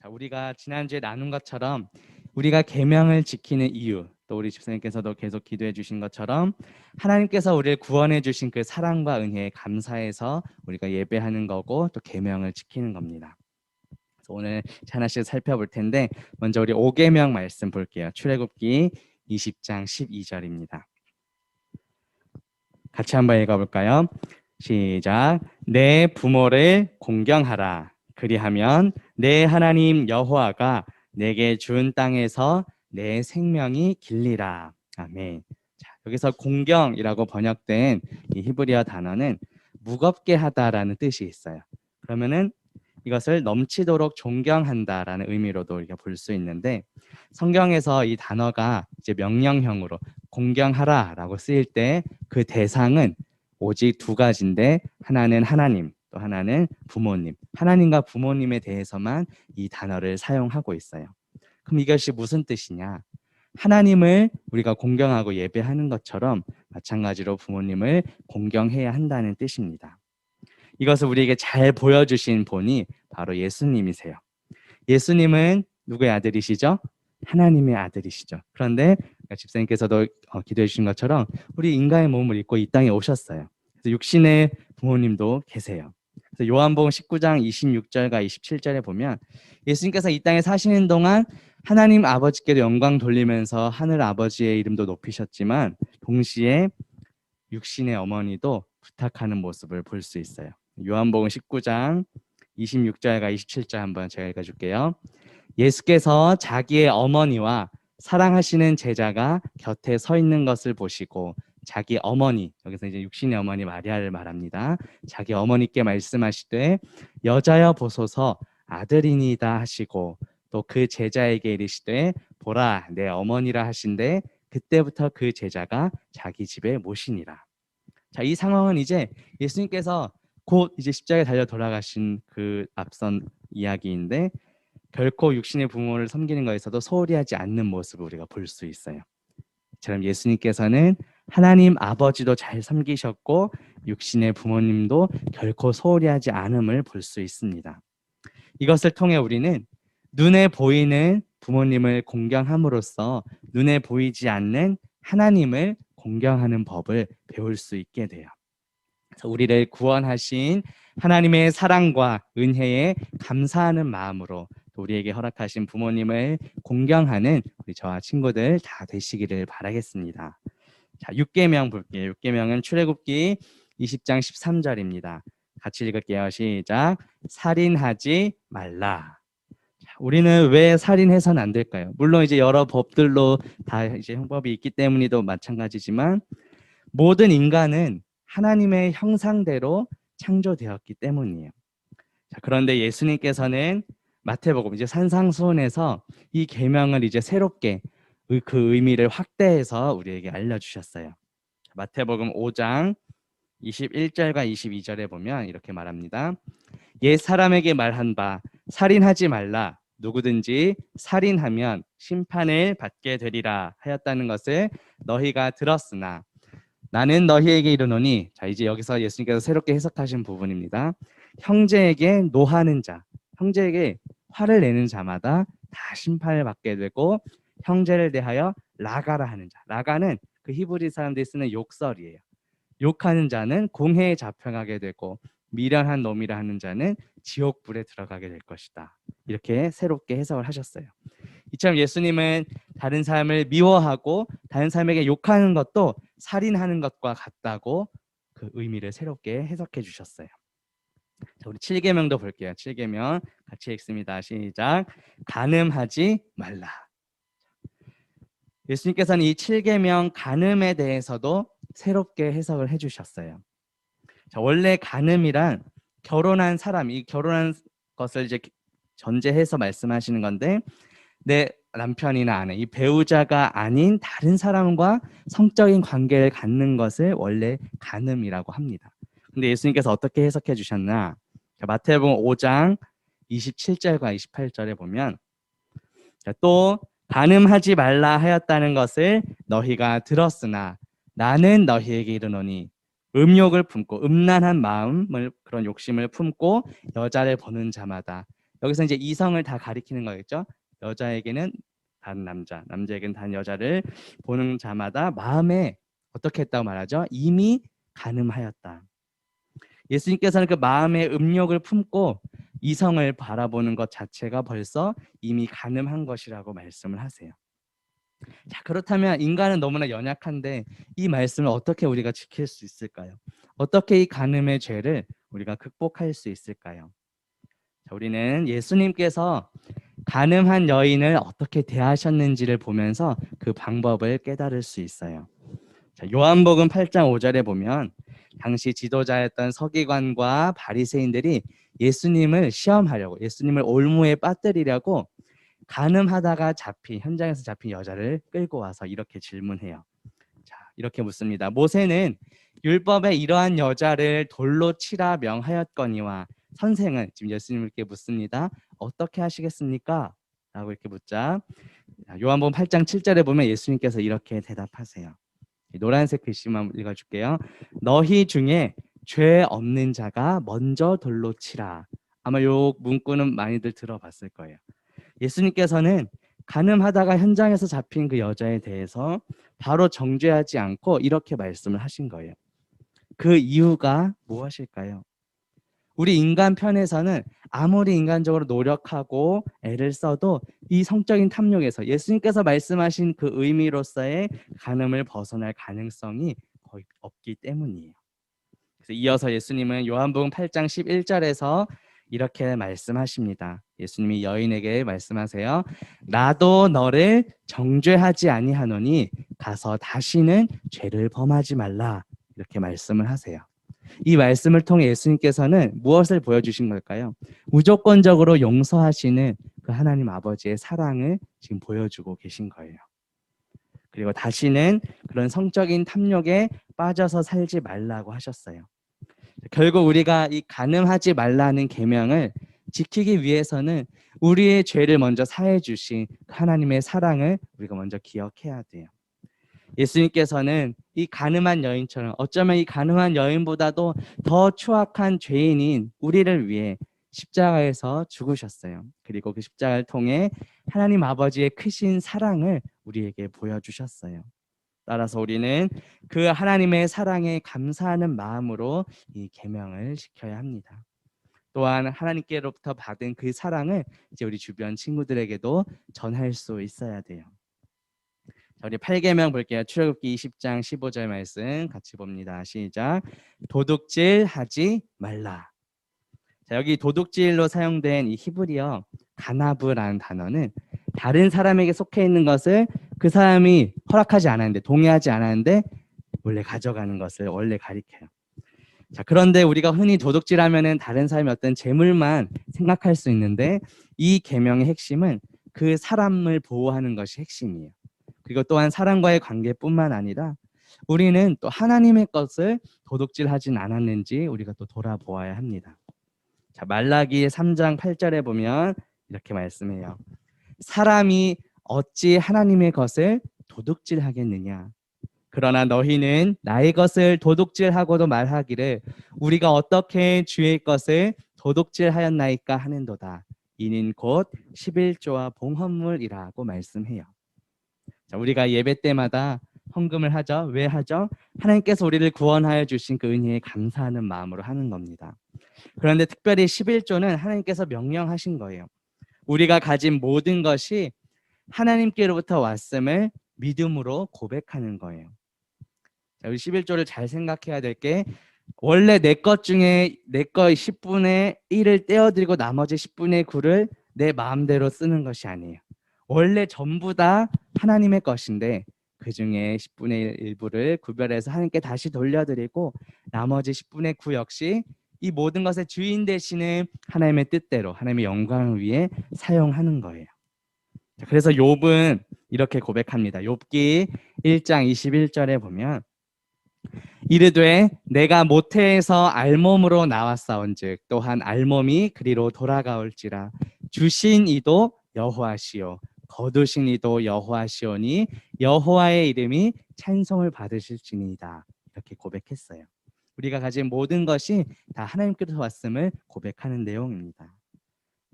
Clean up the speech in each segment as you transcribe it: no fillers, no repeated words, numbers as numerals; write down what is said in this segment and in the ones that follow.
자, 우리가 지난주에 나눈 것처럼 우리가 계명을 지키는 이유, 또 우리 집사님께서도 계속 기도해 주신 것처럼 하나님께서 우리를 구원해 주신 그 사랑과 은혜에 감사해서 우리가 예배하는 거고 또 계명을 지키는 겁니다. 그래서 오늘 하나씩 살펴볼 텐데 먼저 우리 5계명 말씀 볼게요. 출애굽기 20장 12절입니다. 같이 한번 읽어볼까요? 시작. 내 부모를 공경하라. 그리하면 내 하나님 여호와가 내게 준 땅에서 내 생명이 길리라. 아멘. 자, 여기서 공경이라고 번역된 이 히브리어 단어는 무겁게 하다라는 뜻이 있어요. 그러면은 이것을 넘치도록 존경한다라는 의미로도 우리가 볼 수 있는데, 성경에서 이 단어가 이제 명령형으로 공경하라라고 쓰일 때 그 대상은 오직 두 가지인데, 하나는 하나님, 또 하나는 부모님. 하나님과 부모님에 대해서만 이 단어를 사용하고 있어요. 그럼 이것이 무슨 뜻이냐? 하나님을 우리가 공경하고 예배하는 것처럼 마찬가지로 부모님을 공경해야 한다는 뜻입니다. 이것을 우리에게 잘 보여주신 분이 바로 예수님이세요. 예수님은 누구의 아들이시죠? 하나님의 아들이시죠. 그런데 집사님께서도 기도해 주신 것처럼 우리 인간의 몸을 입고 이 땅에 오셨어요. 그래서 육신의 부모님도 계세요. 그래서 요한복음 19장 26절과 27절에 보면 예수님께서 이 땅에 사시는 동안 하나님 아버지께도 영광 돌리면서 하늘 아버지의 이름도 높이셨지만 동시에 육신의 어머니도 부탁하는 모습을 볼 수 있어요. 요한복음 19장 26절과 27절 한번 제가 읽어줄게요. 예수께서 자기의 어머니와 사랑하시는 제자가 곁에 서 있는 것을 보시고 자기 어머니, 여기서 이제 육신의 어머니 마리아를 말합니다. 자기 어머니께 말씀하시되 여자여 보소서 아들이니이다 하시고 또 그 제자에게 이르시되 보라 내 어머니라 하신데 그때부터 그 제자가 자기 집에 모시니라. 자, 이 상황은 이제 예수님께서 곧 이제 십자가에 달려 돌아가신 그 앞선 이야기인데 결코 육신의 부모를 섬기는 것에서도 소홀히 하지 않는 모습을 우리가 볼 수 있어요. 처럼 예수님께서는 하나님 아버지도 잘 섬기셨고 육신의 부모님도 결코 소홀히 하지 않음을 볼 수 있습니다. 이것을 통해 우리는 눈에 보이는 부모님을 공경함으로써 눈에 보이지 않는 하나님을 공경하는 법을 배울 수 있게 돼요. 그래서 우리를 구원하신 하나님의 사랑과 은혜에 감사하는 마음으로 또 우리에게 허락하신 부모님을 공경하는 우리 저와 친구들 다 되시기를 바라겠습니다. 자, 6계명 볼게요. 6계명은 출애굽기 20장 13절입니다. 같이 읽을게요. 시작. 살인하지 말라. 자, 우리는 왜 살인해서는 안 될까요? 물론 이제 여러 법들로 다 이제 형법이 있기 때문이도 마찬가지지만 모든 인간은 하나님의 형상대로 창조되었기 때문이에요. 자, 그런데 예수님께서는 마태복음 이제 산상수훈에서 이 계명을 이제 새롭게 그 의미를 확대해서 우리에게 알려주셨어요. 마태복음 5장 21절과 22절에 보면 이렇게 말합니다. 옛 사람에게 말한 바 살인하지 말라. 누구든지 살인하면 심판을 받게 되리라 하였다는 것을 너희가 들었으나 나는 너희에게 이르노니. 자, 이제 여기서 예수님께서 새롭게 해석하신 부분입니다. 형제에게 노하는 자, 형제에게 화를 내는 자마다 다 심판을 받게 되고 형제를 대하여 라가라 하는 자. 라가는 그 히브리 사람들이 쓰는 욕설이에요. 욕하는 자는 공회에 잡혀가게 되고 미련한 놈이라 하는 자는 지옥불에 들어가게 될 것이다. 이렇게 새롭게 해석을 하셨어요. 이처럼 예수님은 다른 사람을 미워하고 다른 사람에게 욕하는 것도 살인하는 것과 같다고 그 의미를 새롭게 해석해 주셨어요. 자, 우리 7계명도 볼게요. 7계명 같이 읽습니다. 시작. 간음하지 말라. 예수님께서는 이 7계명 간음에 대해서도 새롭게 해석을 해 주셨어요. 자, 원래 간음이란 결혼한 사람, 이 결혼한 것을 이제 전제해서 말씀하시는 건데 내 남편이나 아내, 이 배우자가 아닌 다른 사람과 성적인 관계를 갖는 것을 원래 간음이라고 합니다. 근데 예수님께서 어떻게 해석해 주셨나? 마태복음 5장 27절과 28절에 보면 또 간음하지 말라 하였다는 것을 너희가 들었으나 나는 너희에게 이르노니 음욕을 품고 음란한 마음을 그런 욕심을 품고 여자를 보는 자마다 여기서 이제 이성을 다 가리키는 거겠죠. 여자에게는 단 남자, 남자에게는 단 여자를 보는 자마다 마음에 어떻게 했다고 말하죠? 이미 간음하였다. 예수님께서는 그 마음의 음욕을 품고 이성을 바라보는 것 자체가 벌써 이미 간음한 것이라고 말씀을 하세요. 자, 그렇다면 인간은 너무나 연약한데 이 말씀을 어떻게 우리가 지킬 수 있을까요? 어떻게 이 간음의 죄를 우리가 극복할 수 있을까요? 자, 우리는 예수님께서 간음한 여인을 어떻게 대하셨는지를 보면서 그 방법을 깨달을 수 있어요. 자, 요한복음 8장 5절에 보면 당시 지도자였던 서기관과 바리새인들이 예수님을 시험하려고, 예수님을 올무에 빠뜨리려고 간음하다가 현장에서 잡힌 여자를 끌고 와서 이렇게 질문해요. 자, 이렇게 묻습니다. 모세는 율법에 이러한 여자를 돌로 치라 명하였거니와 선생은, 지금 예수님께 묻습니다. 어떻게 하시겠습니까? 라고 이렇게 묻자 요한복음 8장 7절에 보면 예수님께서 이렇게 대답하세요. 노란색 글씨만 읽어줄게요. 너희 중에 죄 없는 자가 먼저 돌로 치라. 아마 요 문구는 많이들 들어봤을 거예요. 예수님께서는 간음하다가 현장에서 잡힌 그 여자에 대해서 바로 정죄하지 않고 이렇게 말씀을 하신 거예요. 그 이유가 무엇일까요? 우리 인간 편에서는 아무리 인간적으로 노력하고 애를 써도 이 성적인 탐욕에서 예수님께서 말씀하신 그 의미로서의 간음을 벗어날 가능성이 거의 없기 때문이에요. 그래서 이어서 예수님은 요한복음 8장 11절에서 이렇게 말씀하십니다. 예수님이 여인에게 말씀하세요. 나도 너를 정죄하지 아니하노니 가서 다시는 죄를 범하지 말라. 이렇게 말씀을 하세요. 이 말씀을 통해 예수님께서는 무엇을 보여주신 걸까요? 무조건적으로 용서하시는 그 하나님 아버지의 사랑을 지금 보여주고 계신 거예요. 그리고 다시는 그런 성적인 탐욕에 빠져서 살지 말라고 하셨어요. 결국 우리가 이 간음하지 말라는 계명을 지키기 위해서는 우리의 죄를 먼저 사해 주신 하나님의 사랑을 우리가 먼저 기억해야 돼요. 예수님께서는 이 간음한 여인처럼, 어쩌면 이 간음한 여인보다도 더 추악한 죄인인 우리를 위해 십자가에서 죽으셨어요. 그리고 그 십자가를 통해 하나님 아버지의 크신 사랑을 우리에게 보여주셨어요. 따라서 우리는 그 하나님의 사랑에 감사하는 마음으로 이 계명을 지켜야 합니다. 또한 하나님께로부터 받은 그 사랑을 이제 우리 주변 친구들에게도 전할 수 있어야 돼요. 자, 우리 8계명 볼게요. 출애굽기 20장 15절 말씀 같이 봅니다. 시작. 도둑질하지 말라. 자, 여기 도둑질로 사용된 이 히브리어 가나브라는 단어는 다른 사람에게 속해 있는 것을 그 사람이 허락하지 않았는데, 동의하지 않았는데 원래 가져가는 것을 원래 가리켜요. 자, 그런데 우리가 흔히 도둑질하면은 다른 사람의 어떤 재물만 생각할 수 있는데 이 계명의 핵심은 그 사람을 보호하는 것이 핵심이에요. 그리고 또한 사람과의 관계뿐만 아니라 우리는 또 하나님의 것을 도둑질하진 않았는지 우리가 또 돌아보아야 합니다. 자, 말라기 3장 8절에 보면 이렇게 말씀해요. 사람이 어찌 하나님의 것을 도둑질하겠느냐? 그러나 너희는 나의 것을 도둑질하고도 말하기를 우리가 어떻게 주의 것을 도둑질하였나이까 하는도다. 이는 곧 11조와 봉헌물이라고 말씀해요. 자, 우리가 예배 때마다 헌금을 하죠. 왜 하죠? 하나님께서 우리를 구원하여 주신 그 은혜에 감사하는 마음으로 하는 겁니다. 그런데 특별히 11조는 하나님께서 명령하신 거예요. 우리가 가진 모든 것이 하나님께로부터 왔음을 믿음으로 고백하는 거예요. 자, 우리 11조를 잘 생각해야 될 게 원래 내 것 중에 내 거 10분의 1을 떼어드리고 나머지 10분의 9를 내 마음대로 쓰는 것이 아니에요. 원래 전부 다 하나님의 것인데 그 중에 10분의 1 일부를 구별해서 하나님께 다시 돌려드리고 나머지 10분의 9 역시 이 모든 것의 주인 되시는 하나님의 뜻대로 하나님의 영광을 위해 사용하는 거예요. 자, 그래서 욥은 이렇게 고백합니다. 욥기 1장 21절에 보면 이르되 내가 모태에서 알몸으로 나왔사온즉 또한 알몸이 그리로 돌아가올지라 주신 이도 여호와시오 거두신 이도 여호와시오니 여호와의 이름이 찬송을 받으실지니이다. 이렇게 고백했어요. 우리가 가진 모든 것이 다 하나님께로서 왔음을 고백하는 내용입니다.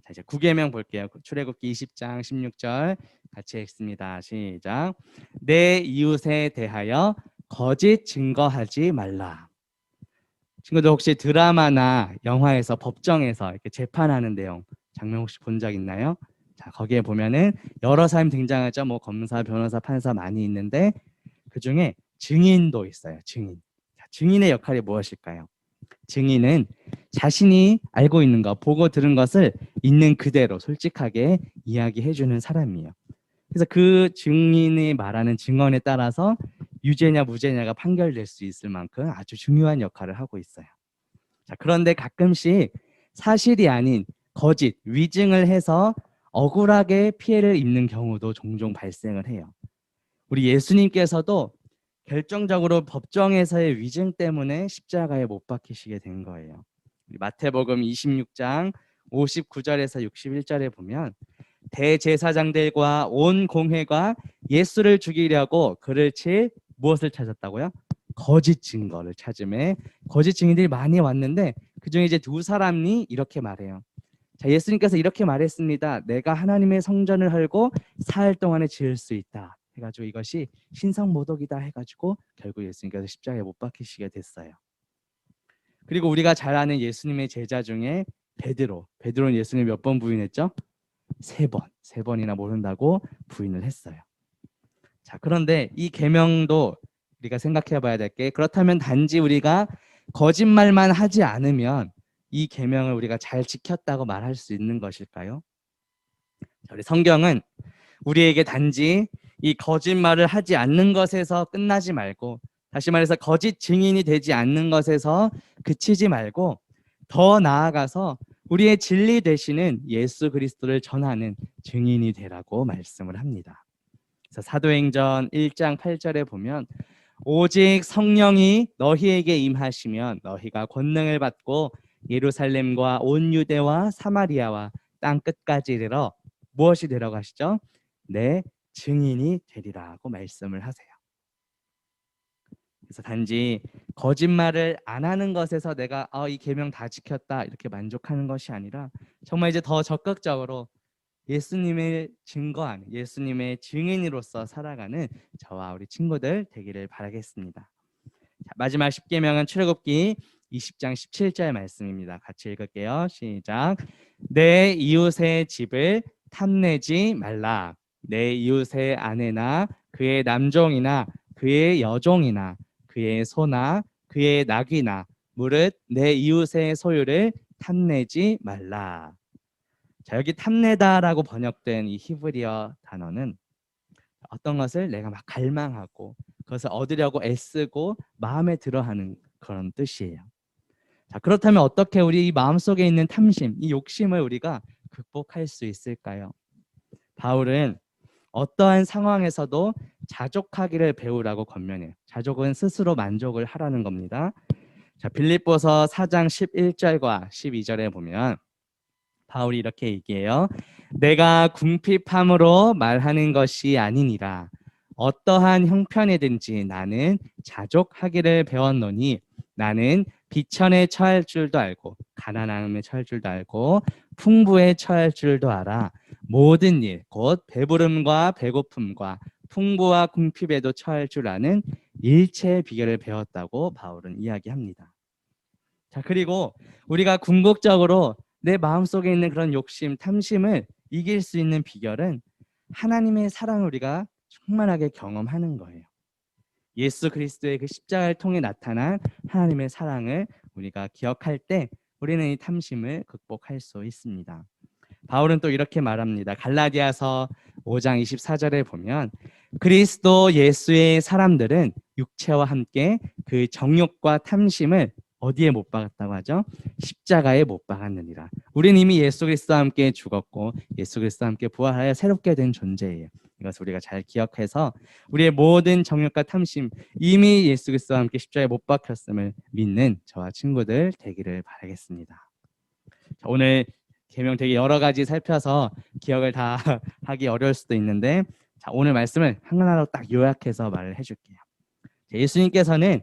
자, 이제 9계명 볼게요. 출애굽기 20장 16절 같이 읽습니다. 시작. 내 이웃에 대하여 거짓 증거하지 말라. 친구들 혹시 드라마나 영화에서 법정에서 이렇게 재판하는 내용 장면 혹시 본 적 있나요? 자, 거기에 보면은 여러 사람이 등장하죠. 뭐 검사, 변호사, 판사 많이 있는데 그 중에 증인도 있어요. 증인. 자, 증인의 역할이 무엇일까요? 증인은 자신이 알고 있는 것, 보고 들은 것을 있는 그대로 솔직하게 이야기해 주는 사람이에요. 그래서 그 증인이 말하는 증언에 따라서 유죄냐 무죄냐가 판결될 수 있을 만큼 아주 중요한 역할을 하고 있어요. 자, 그런데 가끔씩 사실이 아닌 거짓, 위증을 해서 억울하게 피해를 입는 경우도 종종 발생을 해요. 우리 예수님께서도 결정적으로 법정에서의 위증 때문에 십자가에 못 박히시게 된 거예요. 우리 마태복음 26장 59절에서 61절에 보면 대제사장들과 온 공회가 예수를 죽이려고 그를 칠 무엇을 찾았다고요? 거짓 증거를 찾음에 거짓 증인들이 많이 왔는데 그중에 이제 두 사람이 이렇게 말해요. 자, 예수님께서 이렇게 말했습니다. 내가 하나님의 성전을 헐고 사흘 동안에 지을 수 있다. 해가지고 이것이 신성모독이다 해가지고 결국 예수님께서 십자가에 못 박히시게 됐어요. 그리고 우리가 잘 아는 예수님의 제자 중에 베드로는 예수님 몇 번 부인했죠? 세 번이나 모른다고 부인을 했어요. 자, 그런데 이 계명도 우리가 생각해 봐야 될 게 그렇다면 단지 우리가 거짓말만 하지 않으면 이 계명을 우리가 잘 지켰다고 말할 수 있는 것일까요? 자, 우리 성경은 우리에게 단지 이 거짓말을 하지 않는 것에서 끝나지 말고 다시 말해서 거짓 증인이 되지 않는 것에서 그치지 말고 더 나아가서 우리의 진리 되시는 예수 그리스도를 전하는 증인이 되라고 말씀을 합니다. 그래서 사도행전 1장 8절에 보면 오직 성령이 너희에게 임하시면 너희가 권능을 받고 예루살렘과 온 유대와 사마리아와 땅 끝까지 이르러 무엇이 되라고 하시죠? 내 증인이 되리라고 말씀을 하세요. 그래서 단지 거짓말을 안 하는 것에서 내가 이 계명 다 지켰다 이렇게 만족하는 것이 아니라 정말 이제 더 적극적으로 예수님의 증거하는 예수님의 증인으로서 살아가는 저와 우리 친구들 되기를 바라겠습니다. 자, 마지막 10계명은 출애굽기 20장 17절 말씀입니다. 같이 읽을게요. 시작. 내 이웃의 집을 탐내지 말라. 내 이웃의 아내나 그의 남종이나 그의 여종이나 그의 소나 그의 낙이나 무릇 내 이웃의 소유를 탐내지 말라. 자, 여기 탐내다라고 번역된 이 히브리어 단어는 어떤 것을 내가 막 갈망하고 그것을 얻으려고 애쓰고 마음에 들어하는 그런 뜻이에요. 자, 그렇다면 어떻게 우리 이 마음속에 있는 탐심, 이 욕심을 우리가 극복할 수 있을까요? 바울은 어떠한 상황에서도 자족하기를 배우라고 권면해요. 자족은 스스로 만족을 하라는 겁니다. 자, 빌립보서 4장 11절과 12절에 보면 바울이 이렇게 얘기해요. 내가 궁핍함으로 말하는 것이 아니니라. 어떠한 형편이든지 나는 자족하기를 배웠노니 나는 비천에 처할 줄도 알고 가난함에 처할 줄도 알고 풍부에 처할 줄도 알아. 모든 일, 곧 배부름과 배고픔과 풍부와 궁핍에도 처할 줄 아는 일체의 비결을 배웠다고 바울은 이야기합니다. 자, 그리고 우리가 궁극적으로 내 마음속에 있는 그런 욕심, 탐심을 이길 수 있는 비결은 하나님의 사랑을 우리가 충만하게 경험하는 거예요. 예수 그리스도의 그 십자가를 통해 나타난 하나님의 사랑을 우리가 기억할 때 우리는 이 탐심을 극복할 수 있습니다. 바울은 또 이렇게 말합니다. 갈라디아서 5장 24절에 보면 그리스도 예수의 사람들은 육체와 함께 그 정욕과 탐심을 어디에 못 박았다고 하죠? 십자가에 못 박았느니라. 우리는 이미 예수 그리스도와 함께 죽었고 예수 그리스도와 함께 부활하여 새롭게 된 존재예요. 이것을 우리가 잘 기억해서 우리의 모든 정욕과 탐심 이미 예수 그리스도와 함께 십자가에 못 박혔음을 믿는 저와 친구들 되기를 바라겠습니다. 자, 오늘 계명 되게 여러 가지 살펴서 기억을 다 하기 어려울 수도 있는데 자, 오늘 말씀을 하나로 딱 요약해서 말을 해줄게요. 예수님께서는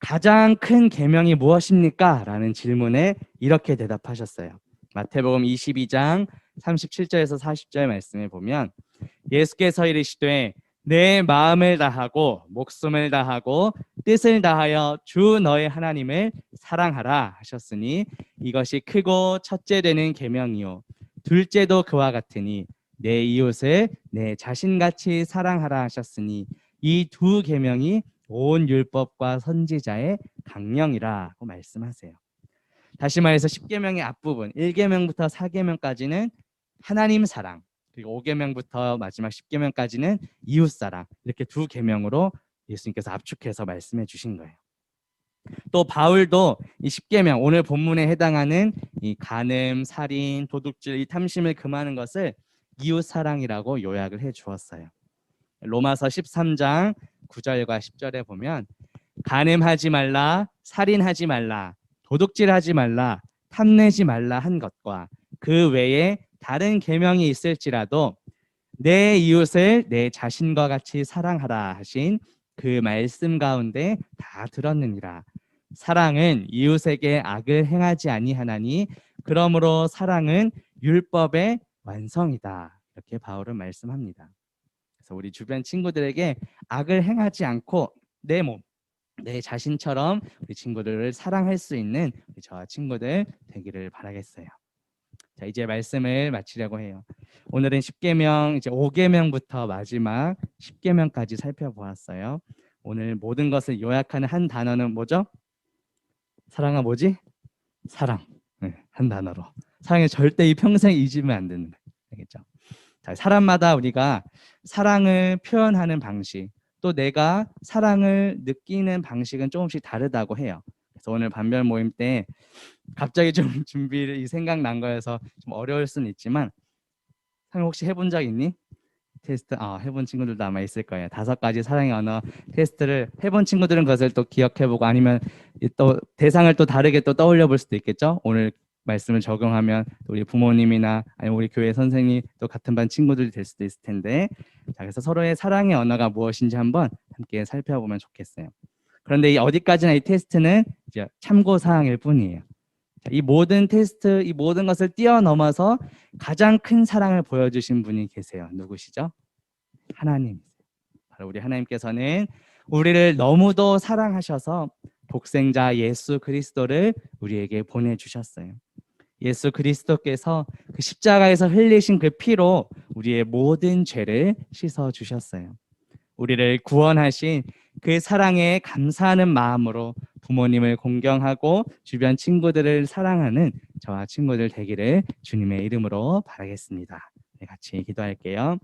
가장 큰 계명이 무엇입니까? 라는 질문에 이렇게 대답하셨어요. 마태복음 22장 37절에서 40절 말씀을 보면 예수께서 이르시되 내 마음을 다하고 목숨을 다하고 뜻을 다하여 주 너의 하나님을 사랑하라 하셨으니 이것이 크고 첫째 되는 계명이요 둘째도 그와 같으니 내 이웃을 내 자신같이 사랑하라 하셨으니 이 두 계명이 온 율법과 선지자의 강령이라고 말씀하세요. 다시 말해서 10계명의 앞부분 1계명부터 4계명까지는 하나님 사랑, 그리고 5계명부터 마지막 10계명까지는 이웃 사랑, 이렇게 두 계명으로 예수님께서 압축해서 말씀해 주신 거예요. 또 바울도 이 10계명, 오늘 본문에 해당하는 이 간음, 살인, 도둑질, 이 탐심을 금하는 것을 이웃 사랑이라고 요약을 해 주었어요. 로마서 13장 9절과 10절에 보면 간음하지 말라, 살인하지 말라, 도둑질하지 말라, 탐내지 말라 한 것과 그 외에 다른 계명이 있을지라도 내 이웃을 내 자신과 같이 사랑하라 하신 그 말씀 가운데 다 들었느니라. 사랑은 이웃에게 악을 행하지 아니하나니 그러므로 사랑은 율법의 완성이다. 이렇게 바울은 말씀합니다. 그래서 우리 주변 친구들에게 악을 행하지 않고 내 몸, 내 자신처럼 우리 친구들을 사랑할 수 있는 우리 저와 친구들 되기를 바라겠어요. 자, 이제 말씀을 마치려고 해요. 오늘은 10계명, 이제 5계명부터 마지막 10계명까지 살펴보았어요. 오늘 모든 것을 요약하는 한 단어는 뭐죠? 사랑은 뭐지? 사랑. 네, 한 단어로. 사랑이 절대 이 평생 잊으면 안 되는 거예요. 알겠죠? 자, 사람마다 우리가 사랑을 표현하는 방식, 또 내가 사랑을 느끼는 방식은 조금씩 다르다고 해요. 그래서 오늘 반별 모임 때 갑자기 좀 준비를 생각난 거여서 좀 어려울 수는 있지만, 상영 혹시 해본 적 있니? 테스트 해본 친구들도 아마 있을 거예요. 5가지 사랑의 언어 테스트를 해본 친구들은 그것을 또 기억해보고 아니면 또 대상을 또 다르게 또 떠올려 볼 수도 있겠죠. 오늘 말씀을 적용하면 우리 부모님이나 아니면 우리 교회 선생님 또 같은 반 친구들이 될 수도 있을 텐데, 자, 그래서 서로의 사랑의 언어가 무엇인지 한번 함께 살펴보면 좋겠어요. 그런데 이 어디까지나 이 테스트는 이제 참고 사항일 뿐이에요. 자, 이 모든 테스트, 이 모든 것을 뛰어넘어서 가장 큰 사랑을 보여주신 분이 계세요. 누구시죠? 하나님. 바로 우리 하나님께서는 우리를 너무도 사랑하셔서 독생자 예수 그리스도를 우리에게 보내주셨어요. 예수 그리스도께서 그 십자가에서 흘리신 그 피로 우리의 모든 죄를 씻어 주셨어요. 우리를 구원하신 그 사랑에 감사하는 마음으로 부모님을 공경하고 주변 친구들을 사랑하는 저와 친구들 되기를 주님의 이름으로 바라겠습니다. 네, 같이 기도할게요.